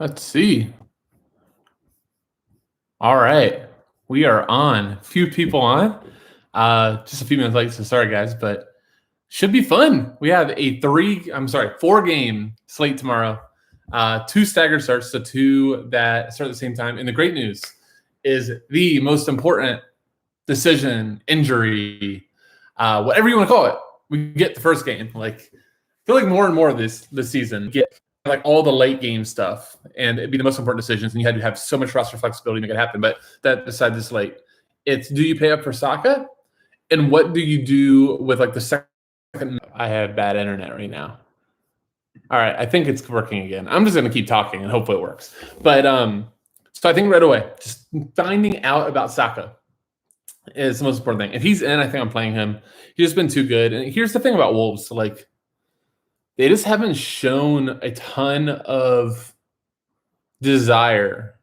Let's see. All right. We are on. Few people on. Just a few minutes late, so sorry, guys, but should be fun. We have a 4-game slate tomorrow. 2 staggered starts, so 2 that start at the same time. And the great news is the most important decision, injury, whatever you want to call it. We get the first game. I feel like more and more this season, get all the late game stuff, and it'd be the most important decisions, and you had to have so much roster flexibility to make it happen. But that beside this late, it's do you pay up for Saka, and what do you do with the second? I have bad internet right now. All right, I think it's working again. I'm just going to keep talking and hopefully it works. But so I think right away, just finding out about Saka is the most important thing. If he's in, I think I'm playing him. He's just been too good. And here's the thing about Wolves, they just haven't shown a ton of desire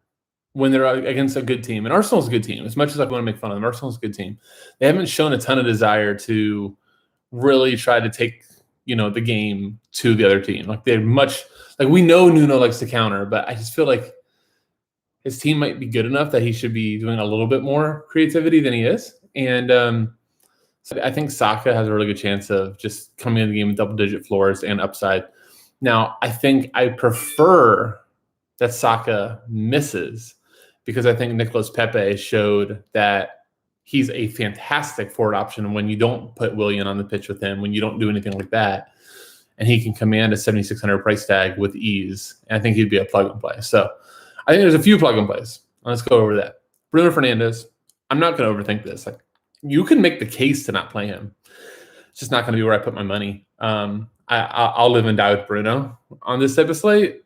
when they're against a good team. And Arsenal's a good team. As much as I want to make fun of them, Arsenal's a good team. They haven't shown a ton of desire to really try to take, the game to the other team. They're much we know Nuno likes to counter, but I just feel like his team might be good enough that he should be doing a little bit more creativity than he is. And so I think Saka has a really good chance of just coming in the game with double-digit floors and upside. Now, I think I prefer that Saka misses because I think Nicolas Pepe showed that he's a fantastic forward option when you don't put Willian on the pitch with him, when you don't do anything like that. And he can command a 7,600 price tag with ease. And I think he'd be a plug-and-play. So I think there's a few plug-and-plays. Let's go over that. Bruno Fernandes, I'm not going to overthink this. You can make the case to not play him. It's just not going to be where I put my money. I'll live and die with Bruno on this type of slate,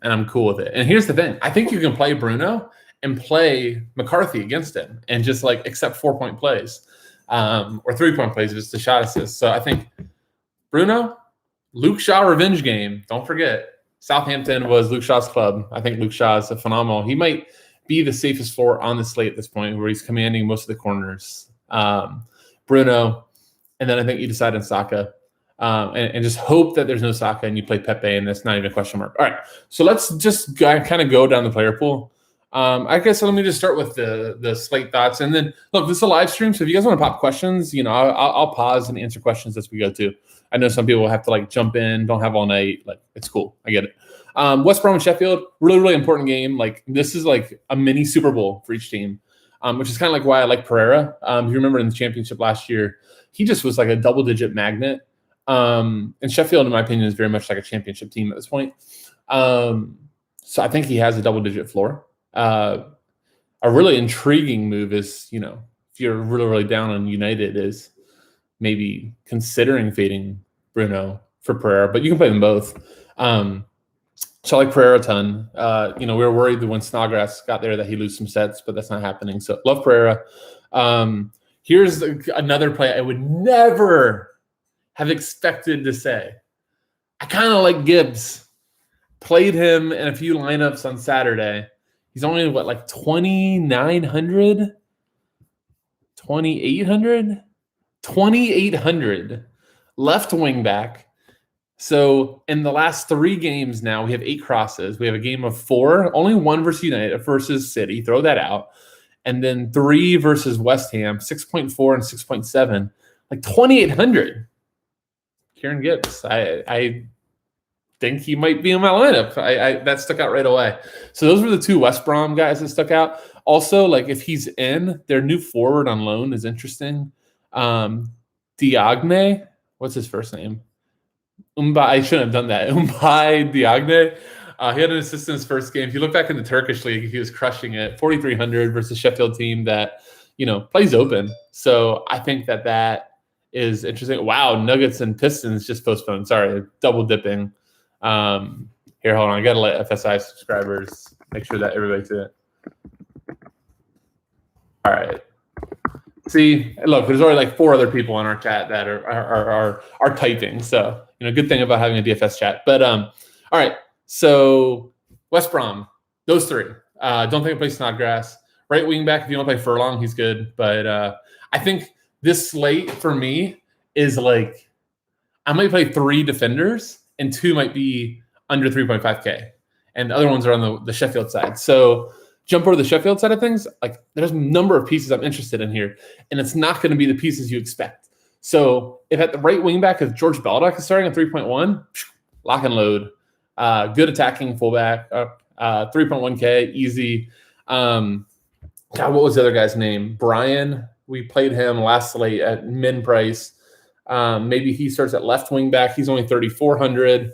and I'm cool with it. And here's the thing. I think you can play Bruno and play McCarthy against him and just accept 4-point plays or 3-point plays if it's the shot assist. So I think Bruno, Luke Shaw revenge game. Don't forget, Southampton was Luke Shaw's club. I think Luke Shaw is a phenomenal. He might be the safest floor on the slate at this point where he's commanding most of the corners. Bruno, and then I think you decide on Saka and just hope that there's no Saka and you play Pepe and that's not even a question mark. All right, so let's just kind of go down the player pool. I guess let me just start with the slate thoughts. And then, look, this is a live stream, so if you guys want to pop questions, I'll pause and answer questions as we go too. I know some people will have to jump in, don't have all night. It's cool. I get it. West Brom and Sheffield, really, really important game. This is a mini Super Bowl for each team, which is kind of why I like Pereira. If you remember in the championship last year, he just was a double-digit magnet. And Sheffield, in my opinion, is very much like a championship team at this point. So I think he has a double-digit floor. A really intriguing move is, if you're really, really down on United, is maybe considering fading Bruno for Pereira, but you can play them both. So I like Pereira a ton. We were worried that when Snodgrass got there that he lose some sets, but that's not happening. So love Pereira. Here's another play I would never have expected to say. I kind of like Gibbs. Played him in a few lineups on Saturday. He's only, 2,900? 2,800? 2,800. Left wing back. So in the last 3 games now, we have 8 crosses. We have a game of 4, only 1 versus United versus City. Throw that out. And then 3 versus West Ham, 6.4 and 6.7. 2,800. Kieran Gibbs. I think he might be in my lineup. That stuck out right away. So those were the 2 West Brom guys that stuck out. Also, if he's in, their new forward on loan is interesting. Diagne, what's his first name? I shouldn't have done that. Diagne. He had an assist in his first game. If you look back in the Turkish league, he was crushing it. 4,300 versus Sheffield team that, plays open. So I think that is interesting. Wow, Nuggets and Pistons just postponed. Sorry, double dipping. Here, hold on. I got to let FSI subscribers make sure that everybody's in it. All right. See, look, there's already 4 other people in our chat that are typing. So, good thing about having a DFS chat. But all right. So West Brom, those 3. Don't think I play Snodgrass. Right wing back, if you don't play Furlong, he's good. But I think this slate for me is I might play 3 defenders and 2 might be under 3.5K. and the other ones are on the Sheffield side. So jump over the Sheffield side of things. Like there's a number of pieces I'm interested in here, and it's not going to be the pieces you expect. So if at the right wing back, if George Baldock is starting at 3.1, lock and load. Good attacking fullback, 3.1K, easy. God, what was the other guy's name? Brian. We played him last slate at min price. Maybe he starts at left wing back. He's only 3,400.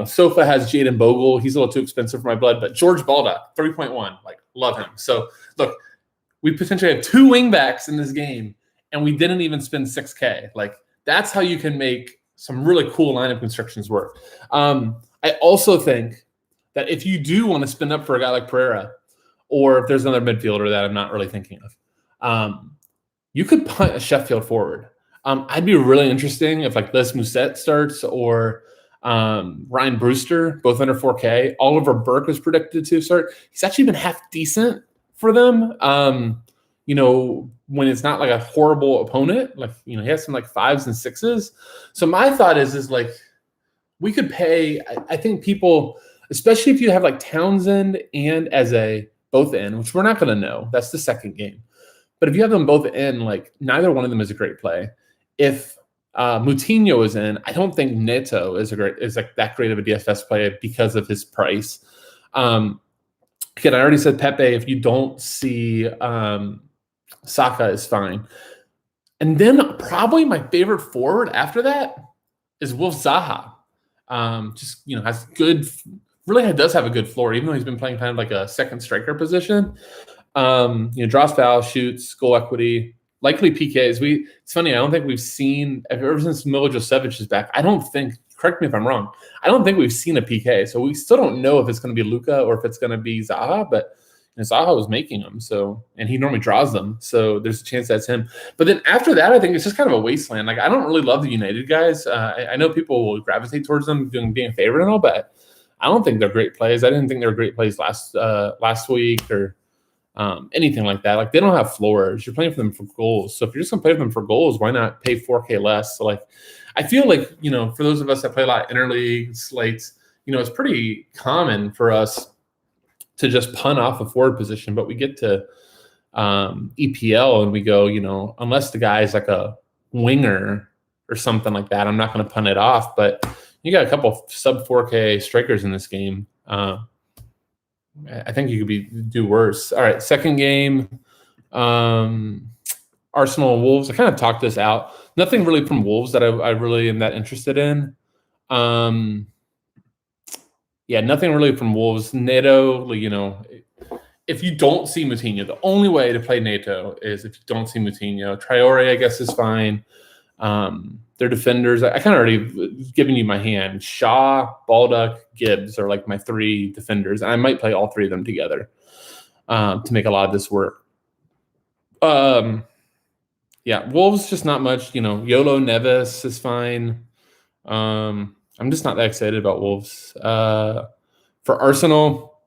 Sofa has Jaden Bogle. He's a little too expensive for my blood, but George Baldock, 3.1. Like, love him. So look, we potentially have 2 wing backs in this game, and we didn't even spend 6K. Like, that's how you can make some really cool lineup constructions work. I also think that if you do want to spin up for a guy like Pereira, or if there's another midfielder that I'm not really thinking of, you could punt a Sheffield forward. I'd be really interesting if like Les Mousset starts or Ryan Brewster, both under 4K. Oliver Burke was predicted to start. He's actually been half decent for them. When it's not like a horrible opponent, like, he has some like 5s and 6s. So my thought is like, we could pay, I think people, especially if you have like Townsend and Eze both in, which we're not going to know. That's the second game. But if you have them both in, like neither one of them is a great play. If Moutinho is in, I don't think Neto is like that great of a DFS play because of his price. Again, I already said Pepe. If you don't see Saka is fine. And then probably my favorite forward after that is Wolf Zaha. Has good, really does have a good floor, even though he's been playing kind of like a second striker position. Draws fouls, shoots, goal equity, likely PKs. It's funny, I don't think we've seen, ever since Milojevic is back, correct me if I'm wrong, I don't think we've seen a PK. So we still don't know if it's going to be Luka or if it's going to be Zaha, but Zaha was making them. So, and he normally draws them. So there's a chance that's him. But then after that, I think it's just kind of a wasteland. Like, I don't really love the United guys. I know people will gravitate towards them being a favorite and all, but I don't think they're great plays. I didn't think they were great plays last week or anything like that. Like, they don't have floors. You're playing for them for goals. So if you're just going to play for them for goals, why not pay 4K less? So, like, I feel like, for those of us that play a lot of interleague slates, it's pretty common for us to just punt off a forward position, but we get to EPL and we go, unless the guy is like a winger or something like that, I'm not going to punt it off. But you got a couple sub 4K strikers in this game. I think you could do worse. All right, second game, Arsenal and Wolves. I kind of talked this out. Nothing really from Wolves that I really am that interested in. Nothing really from Wolves. Neto, if you don't see Moutinho, the only way to play Neto is if you don't see Moutinho. Traore, I guess, is fine. Their defenders, I kind of already given you my hand. Shaw, Baldock, Gibbs are like my 3 defenders. And I might play all 3 of them together to make a lot of this work. Wolves, just not much. Yolo Neves is fine. I'm just not that excited about Wolves. For Arsenal,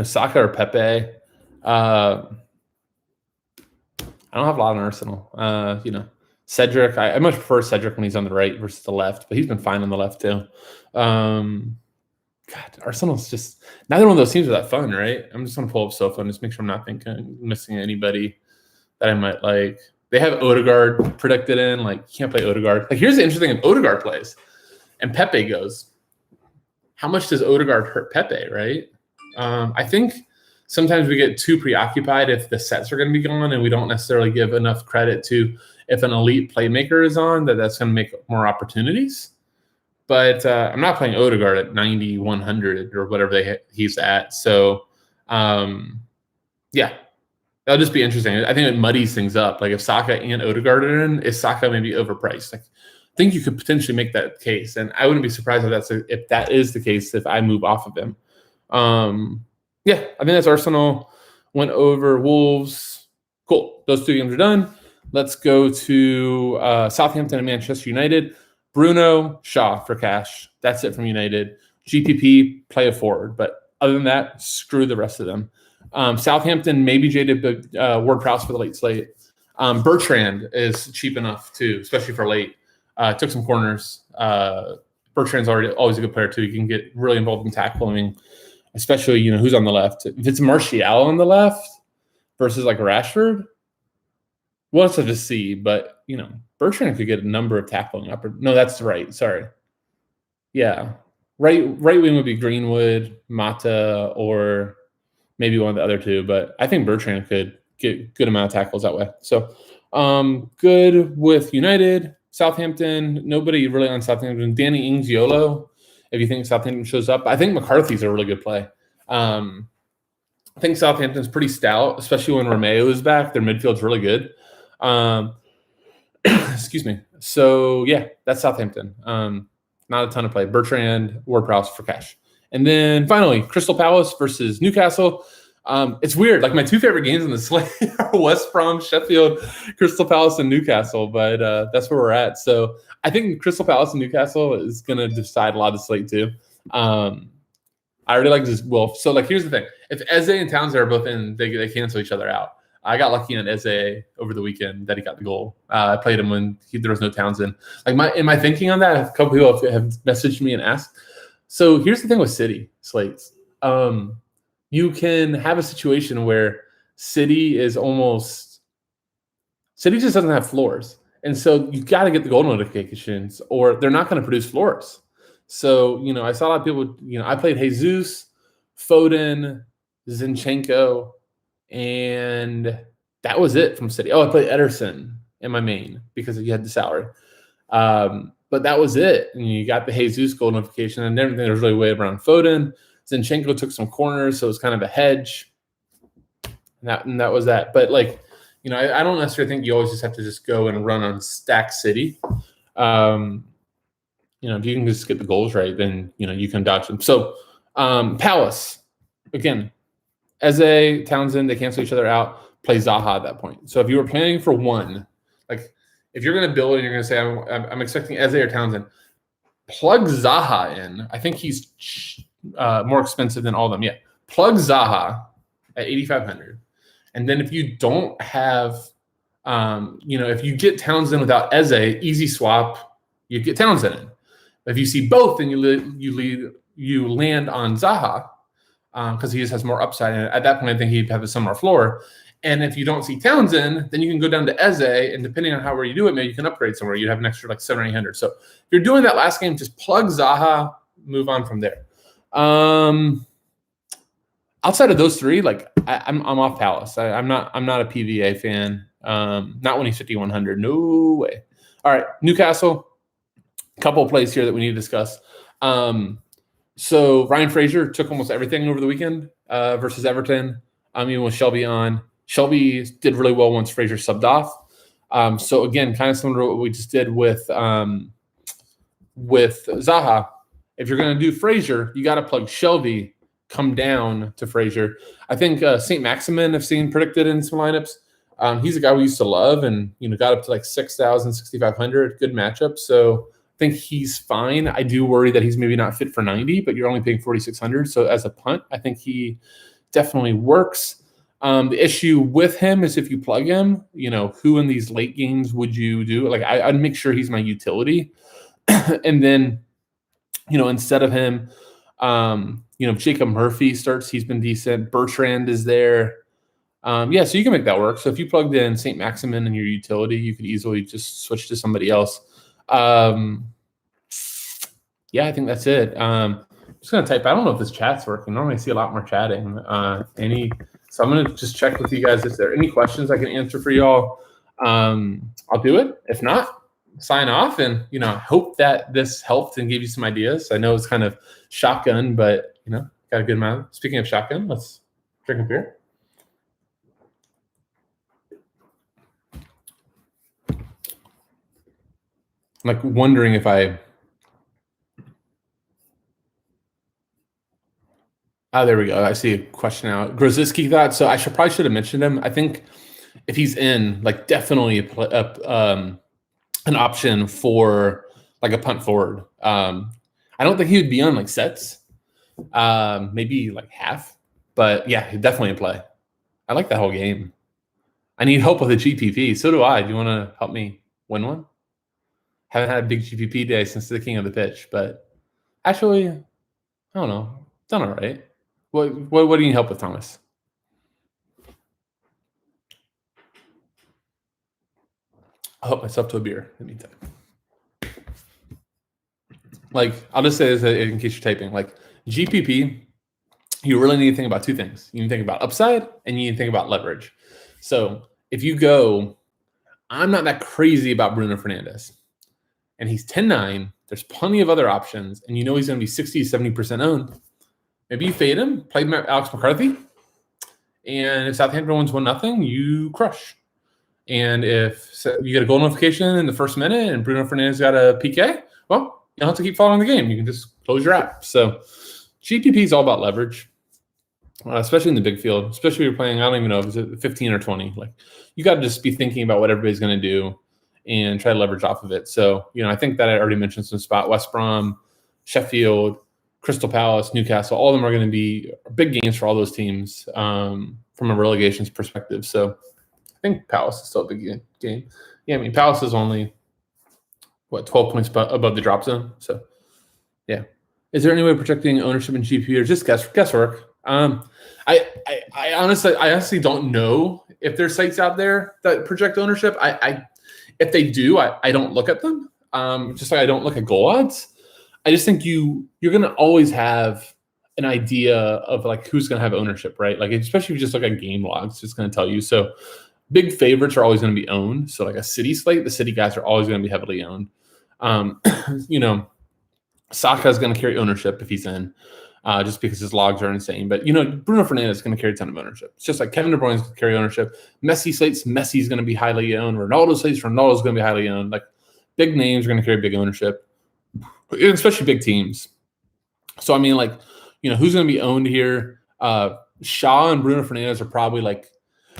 Saka or Pepe. I don't have a lot on Arsenal. Cedric. I much prefer Cedric when he's on the right versus the left, but he's been fine on the left too. Arsenal's just neither one of those teams are that fun, right? I'm just gonna pull up Sofa and just make sure I'm not missing anybody that I might like. They have Odegaard predicted in. Like, you can't play Odegaard. Like, here's the interesting thing: if Odegaard plays and Pepe goes, how much does Odegaard hurt Pepe, right? I think sometimes we get too preoccupied if the sets are going to be gone and we don't necessarily give enough credit to if an elite playmaker is on, that's going to make more opportunities. But I'm not playing Odegaard at 90, 100 or whatever he's at. So, that'll just be interesting. I think it muddies things up. Like, if Saka and Odegaard are in, is Saka maybe overpriced? Like, I think you could potentially make that case, and I wouldn't be surprised if that is the case if I move off of him. I think that's Arsenal. Went over Wolves. Cool. Those 2 games are done. Let's go to Southampton and Manchester United. Bruno, Shaw for cash. That's it from United. GPP, play a forward, but other than that, screw the rest of them. Southampton, maybe jaded Ward-Prowse for the late slate. Bertrand is cheap enough too, especially for late. Took some corners, but Bertrand's always a good player too. He can get really involved in tackling, especially who's on the left. If it's Martial on the left versus like Rashford, well, it's a C. But Bertrand could get a number of tackling No, that's right. Sorry. Yeah, right wing would be Greenwood, Mata, or maybe one of the other two. But I think Bertrand could get good amount of tackles that way. So good with United. Southampton, nobody really on Southampton. Danny Ings-Yolo, if you think Southampton shows up. I think McCarthy's a really good play. I think Southampton's pretty stout, especially when Romeo is back. Their midfield's really good. Excuse me. So, yeah, that's Southampton. Not a ton of play. Bertrand, Ward-Prowse for cash. And then finally, Crystal Palace versus Newcastle. It's weird. Like my two favorite games in the slate are West Brom, Sheffield, Crystal Palace, and Newcastle. But that's where we're at. So I think Crystal Palace and Newcastle is going to decide a lot of the slate too. I really like this Wolf. So here's the thing: if Eze and Townsend are both in, they cancel each other out. I got lucky on Eze over the weekend that he got the goal. I played him when there was no Townsend. In my thinking on that, a couple people have messaged me and asked. So here's the thing with City slates. You can have a situation where City just doesn't have floors. And so you got to get the goal notifications or they're not going to produce floors. So, I saw a lot of people, I played Jesus, Foden, Zinchenko, and that was it from City. Oh, I played Ederson in my main because he had the salary. But that was it. And you got the Jesus goal notification and everything was really way around Foden. Zinchenko took some corners, so it was kind of a hedge. And that was that. But I don't necessarily think you always just have to just go and run on stack City. If you can just get the goals right, then you can dodge them. So Palace, again, Eze, Townsend, they cancel each other out. Play Zaha at that point. So if you were planning for one, if you're going to build and you're going to say I'm expecting Eze or Townsend, plug Zaha in. I think he's more expensive than all of them. Yeah, plug Zaha at 8,500, and then if you don't have, if you get Townsend without Eze, easy swap, you get Townsend in. If you see both, then you land on Zaha because he just has more upside. And at that point, I think he'd have a similar floor. And if you don't see Townsend, then you can go down to Eze, and depending on how you do it, maybe you can upgrade somewhere. You'd have an extra 700 or 800. So if you're doing that last game, just plug Zaha, move on from there. Outside of those three, I'm off Palace. I'm not a PVA fan. Not when he's 5,100. No way. All right, Newcastle. Couple of plays here that we need to discuss. So Ryan Fraser took almost everything over the weekend versus Everton. With Shelby on. Shelby did really well once Fraser subbed off. So again, kind of similar to what we just did with Zaha. If you're going to do Fraser, you got to plug Shelby, come down to Fraser. I think St. Maximin I've seen predicted in some lineups. He's a guy we used to love and got up to 6,000, 6,500. Good matchup. So I think he's fine. I do worry that he's maybe not fit for 90, but you're only paying 4,600. So as a punt, I think he definitely works. The issue with him is if you plug him, who in these late games would you do? I'd make sure he's my utility. And then, instead of him, Jacob Murphy starts, he's been decent. Bertrand is there. So you can make that work. So if you plugged in St. Maximin in your utility, you could easily just switch to somebody else. I think that's it. I'm just going to type. I don't know if this chat's working. Normally I see a lot more chatting. So I'm going to just check with you guys if there are any questions I can answer for y'all. I'll do it. If not, sign off. And, I hope that this helped and gave you some ideas. I know it's kind of shotgun, but, got a good amount. Speaking of shotgun, let's drink a beer. I'm wondering if there we go. I see a question now. Grozicki thought, so I probably should have mentioned him. I think if he's in, definitely an option for a punt forward. I don't think he would be on sets, maybe half, but yeah, definitely in play. I like that whole game. I need help with a GPP. So do I. Do you want to help me win one? Haven't had a big GPP day since the king of the pitch, but Actually, I don't know. Done all right. What do you need help with, Thomas? I'll help myself to a beer in the meantime. Like, I'll just say this in case you're typing. Like, GPP, you really need to think about two things. You need to think about upside and you need to think about leverage. So if you go, I'm not that crazy about Bruno Fernandes, and he's 10-9, there's plenty of other options, and you know he's going to be 60 to 70% owned. Maybe you fade him, play Alex McCarthy, and if Southampton wins 1-0, you crush. And if you get a goal notification in the first minute and Bruno Fernandes got a PK, well, you don't have to keep following the game. You can just close your app. So GPP is all about leverage, especially in the big field, especially if you're playing, I don't even know if it's 15 or 20. Like, you got to just be thinking about what everybody's going to do and try to leverage off of it. So, I think that I already mentioned some spot, West Brom, Sheffield, Crystal Palace, Newcastle, all of them are going to be big games for all those teams from a relegations perspective. So I think Palace is still a big game. Yeah, I mean, Palace is only, 12 points above the drop zone. So, yeah. Is there any way of protecting ownership in GPP or just guesswork? I honestly don't know if there's sites out there that project ownership. If they do, I don't look at them. Just like I don't look at goal odds. I just think you're going to always have an idea of like who's going to have ownership, right? Like, especially if you just look at game logs, it's going to tell you. So big favorites are always going to be owned. So like a City slate, the City guys are always going to be heavily owned. Saka is going to carry ownership if he's in, just because his logs are insane. But, Bruno Fernandes is going to carry a ton of ownership. It's just like Kevin De Bruyne is going to carry ownership. Messi slates, Messi is going to be highly owned. Ronaldo slates, Ronaldo is going to be highly owned. Like, big names are going to carry big ownership, especially big teams. So, I mean, like, who's going to be owned here? Shaw and Bruno Fernandes are probably like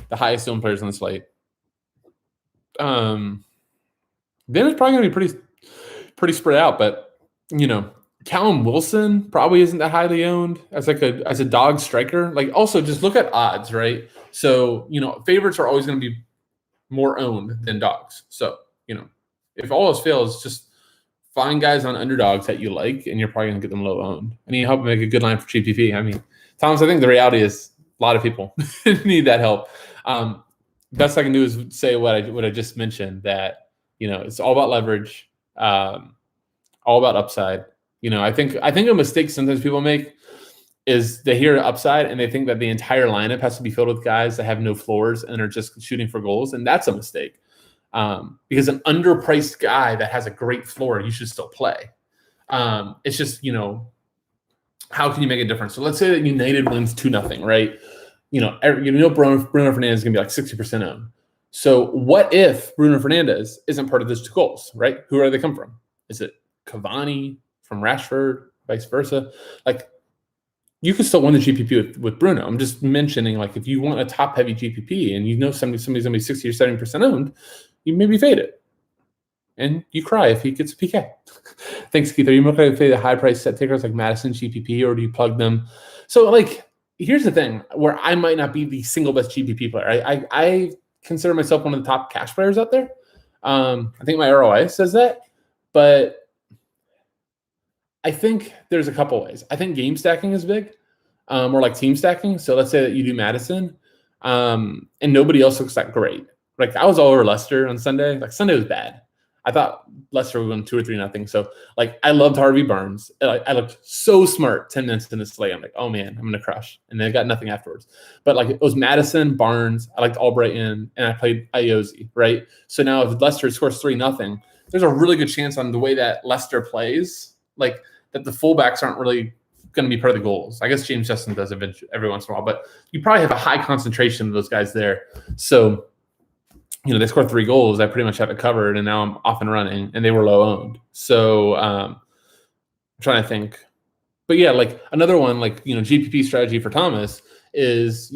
the highest owned players on the slate. Then it's probably going to be pretty spread out, but Callum Wilson probably isn't that highly owned as a dog striker. Like, also just look at odds, right? So, favorites are always going to be more owned than dogs. So, if all else fails, just find guys on underdogs that you like, and you're probably going to get them low owned. And you help make a good line for GPP. I mean, Thomas, I think the reality is a lot of people need that help. Best I can do is say what I just mentioned, that, it's all about leverage, all about upside. I think a mistake sometimes people make is they hear upside and they think that the entire lineup has to be filled with guys that have no floors and are just shooting for goals. And that's a mistake. Because an underpriced guy that has a great floor, you should still play. It's just, how can you make a difference? So let's say that United wins 2-0, right? Bruno Fernandes is going to be like 60% owned. So what if Bruno Fernandes isn't part of those two goals, right? Who are they come from? Is it Cavani from Rashford, vice versa? Like, you can still win the GPP with Bruno. I'm just mentioning, like, if you want a top-heavy GPP and somebody's going to be 60 or 70% owned, you maybe fade it. And you cry if he gets a PK. Thanks, Keith. Are you more likely to fade the high-price set takers like Madison GPP, or do you plug them? So, like, here's the thing where I might not be the single best GPP player. I consider myself one of the top cash players out there. I think my ROI says that. But I think there's a couple ways. I think game stacking is big, or like team stacking. So let's say that you do Madison, and nobody else looks that great. Like, I was all over Leicester on Sunday. Like, Sunday was bad. I thought Leicester would win 2 or 3-0. So, like, I loved Harvey Barnes. I looked so smart 10 minutes in the slate. I'm like, oh man, I'm gonna crush. And then I got nothing afterwards. But like, it was Madison, Barnes. I liked Albrighton, and I played Ayoze, right? So now if Leicester scores 3-0, there's a really good chance on the way that Leicester plays, like, that the fullbacks aren't really going to be part of the goals. I guess James Justin does every once in a while, but you probably have a high concentration of those guys there. So, they scored 3 goals. I pretty much have it covered, and now I'm off and running, and they were low owned. So I'm trying to think. But yeah, like, another one, like, GPP strategy for Thomas is,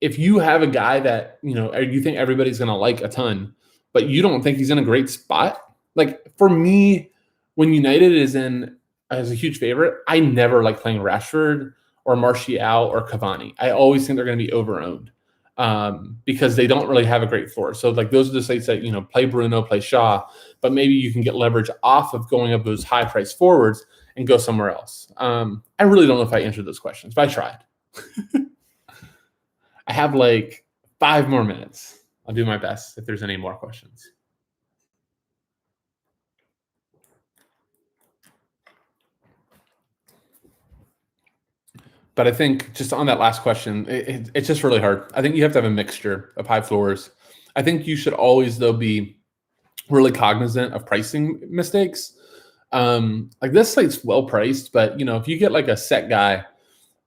if you have a guy that, you think everybody's going to like a ton, but you don't think he's in a great spot. Like, for me, when United is in as a huge favorite, I never like playing Rashford or Martial or Cavani. I always think they're going to be over-owned. because they don't really have a great floor. So like those are the slates that, play Bruno, play Shaw, but maybe you can get leverage off of going up those high price forwards and go somewhere else. I really don't know if I answered those questions, but I tried. I have like 5 more minutes. I'll do my best if there's any more questions. But I think just on that last question, it's just really hard. I think you have to have a mixture of high floors. I think you should always, though, be really cognizant of pricing mistakes. Like this slate's well priced, but if you get like a set guy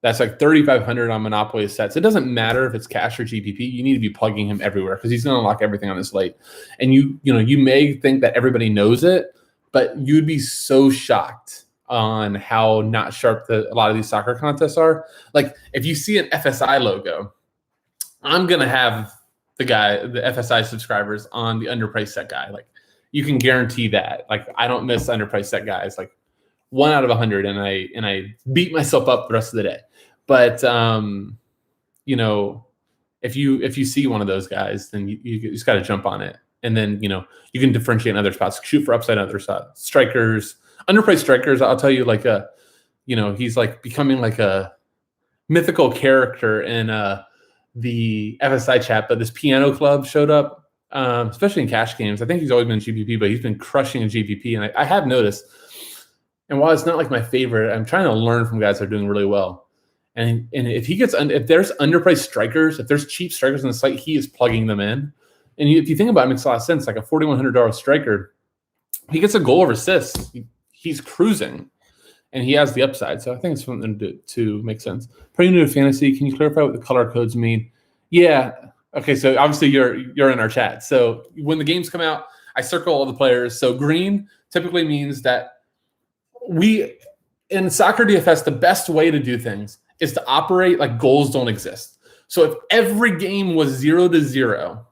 that's like 3,500 on Monopoly sets, it doesn't matter if it's cash or GPP. You need to be plugging him everywhere because he's going to unlock everything on this slate. And you may think that everybody knows it, but you'd be so shocked on how not sharp a lot of these soccer contests are. Like if you see an FSI logo, I'm going to have the FSI subscribers on the underpriced set guy. Like you can guarantee that. Like I don't miss underpriced set guys. Like 1 out of 100, and I beat myself up the rest of the day. But if you see one of those guys, then you just got to jump on it. And then you can differentiate in other spots, shoot for upside on other spots. Strikers, underpriced strikers. I'll tell you, like he's like becoming like a mythical character in the FSI chat. But this Piano Club showed up, especially in cash games. I think he's always been GPP, but he's been crushing in GPP, and I have noticed. And while it's not like my favorite, I'm trying to learn from guys that are doing really well. And if there's underpriced strikers, if there's cheap strikers on the site, he is plugging them in. And if you think about it, it makes a lot of sense. Like a $4,100 striker, he gets a goal or assist. He's cruising, and he has the upside. So I think it's something to make sense. Pretty new to fantasy. Can you clarify what the color codes mean? Yeah. Okay. So obviously you're in our chat. So when the games come out, I circle all the players. So green typically means that in soccer DFS, the best way to do things is to operate like goals don't exist. So if every game was 0-0,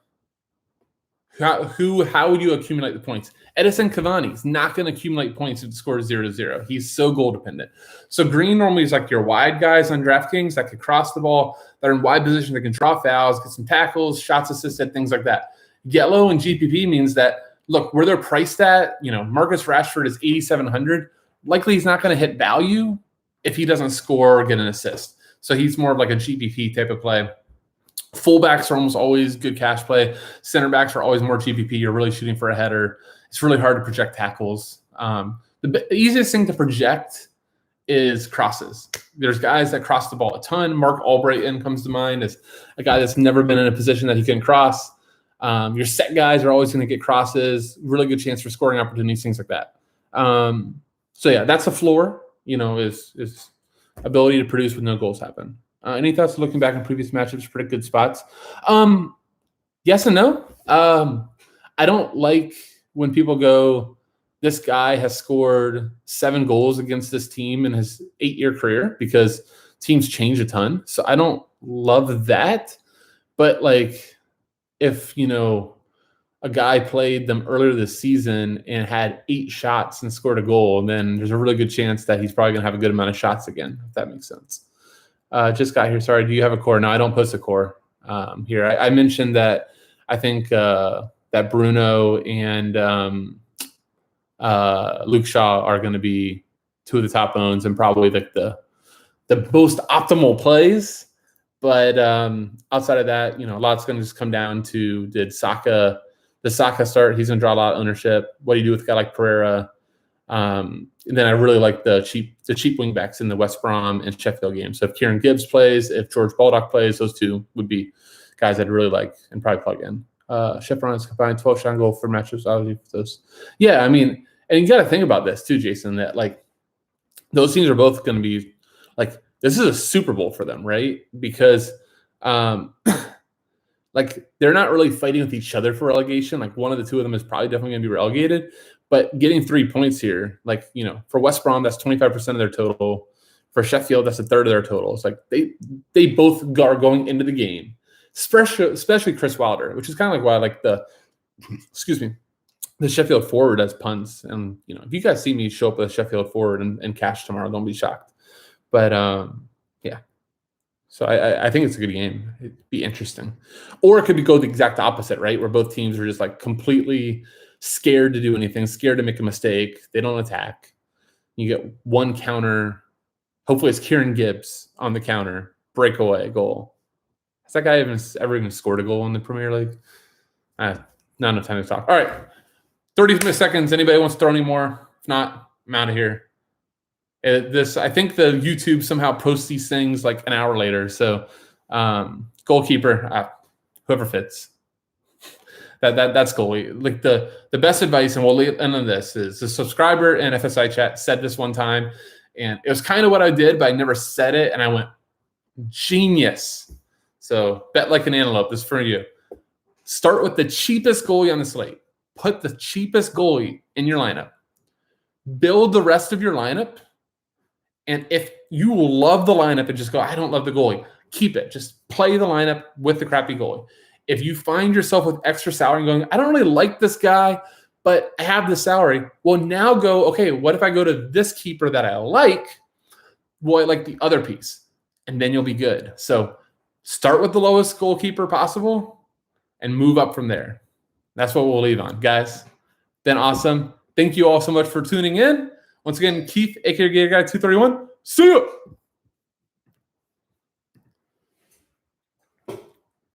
how would you accumulate the points? Edison Cavani is not going to accumulate points if the score is 0-0. He's so goal dependent. So green normally is like your wide guys on DraftKings that could cross the ball, that are in wide position, that can draw fouls, get some tackles, shots assisted, things like that. Yellow and GPP means that, look, where they're priced at, Marcus Rashford is 8,700. Likely he's not going to hit value if he doesn't score or get an assist. So he's more of like a GPP type of play. Fullbacks are almost always good cash play. Center backs are always more GPP. You're really shooting for a header. It's really hard to project tackles. The easiest thing to project is crosses. There's guys that cross the ball a ton. Mark Albrighton comes to mind as a guy that's never been in a position that he can cross. Your set guys are always going to get crosses. Really good chance for scoring opportunities, things like that. So yeah, that's a floor, is ability to produce with no goals happen. Any thoughts looking back on previous matchups, pretty good spots? Yes and no. I don't like when people go, this guy has scored 7 goals against this team in his 8-year career, because teams change a ton. So I don't love that. But like if, a guy played them earlier this season and had 8 shots and scored a goal, and then there's a really good chance that he's probably going to have a good amount of shots again, if that makes sense. Just got here. Sorry, do you have a core? No, I don't post a core here. I mentioned that I think that Bruno and Luke Shaw are going to be 2 of the top owns and probably like the most optimal plays. But outside of that, a lot's going to just come down to, did the Saka start? He's going to draw a lot of ownership. What do you do with a guy like Pereira? And then I really like the cheap wing backs in the West Brom and Sheffield game. So if Kieran Gibbs plays, if George Baldock plays, those 2 would be guys I'd really like and probably plug in. Sheffield has combined 12 shot goal for matchups. Obviously for those. Yeah, I mean, and you got to think about this too, Jason, that like those teams are both going to be like, this is a Super Bowl for them, right? Because like they're not really fighting with each other for relegation. Like one of the 2 of them is probably definitely going to be relegated. But getting 3 points here, like, for West Brom, that's 25% of their total. For Sheffield, that's a third of their total. It's like they both are going into the game, especially Chris Wilder, which is kind of like why I like the Sheffield forward as punts. And, if you guys see me show up with a Sheffield forward and cash tomorrow, don't be shocked. But, yeah. So I think it's a good game. It'd be interesting. Or it could go the exact opposite, right? Where both teams are just like completely scared to do anything, scared to make a mistake. They don't attack. You get one counter. Hopefully it's Kieran Gibbs on the counter. Breakaway goal. Has that guy ever even scored a goal in the Premier League? Not enough time to talk. All right. 30 seconds. Anybody wants to throw any more? If not, I'm out of here. I think the YouTube somehow posts these things like an hour later. So goalkeeper, whoever fits. That's goalie. Like the best advice, and we'll end on this, is the subscriber in FSI chat said this one time, and it was kind of what I did, but I never said it, and I went, genius. So bet like an antelope. This is for you. Start with the cheapest goalie on the slate. Put the cheapest goalie in your lineup. Build the rest of your lineup. And if you love the lineup and just go, I don't love the goalie, keep it. Just play the lineup with the crappy goalie. If you find yourself with extra salary and going, I don't really like this guy, but I have the salary. Well, now go, okay, what if I go to this keeper that I like? Well, I like the other piece. And then you'll be good. So start with the lowest goalkeeper possible and move up from there. That's what we'll leave on. Guys, been awesome. Thank you all so much for tuning in. Once again, Keith, aka Guy 231. See you.